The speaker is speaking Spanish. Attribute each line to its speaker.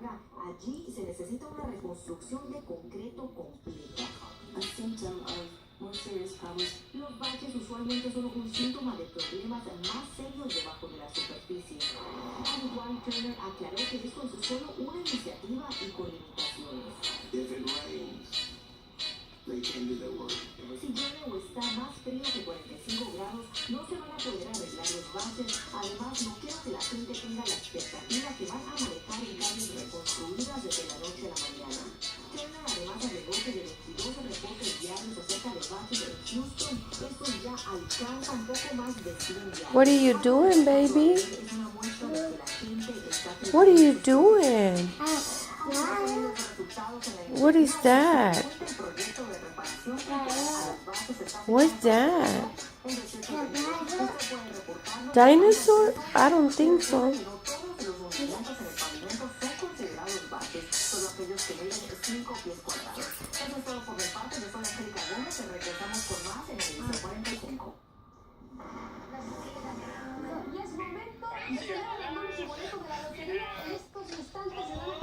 Speaker 1: carga, allí se necesita una reconstrucción de concreto completa.
Speaker 2: A symptom of more serious problems.
Speaker 1: Los baches usualmente son un síntoma de problemas más serios debajo de la superficie. Al igual, Turner aclaró que es con solo una iniciativa y con limitaciones.
Speaker 3: If it rains, they can't do their work.
Speaker 1: Si llueve o está más frío que 45 grados, no se van a poder arreglar los baches. Además, no quiero que la gente tenga la expectativa que van a manejar en calles reconstruidas desde la noche a la mañana. Turner además agregó que de 22 reportes diarios acerca de baches en Houston, estos ya alcanzan un poco más de 100 diarios.
Speaker 4: What are you doing, baby?
Speaker 1: Es una muestra de que la gente está
Speaker 4: What are you doing? What is that? What's that? Dinosaur? I don't think so.
Speaker 1: Y es momento de celebrar el último boleto de la lotería. En estos instantes se van a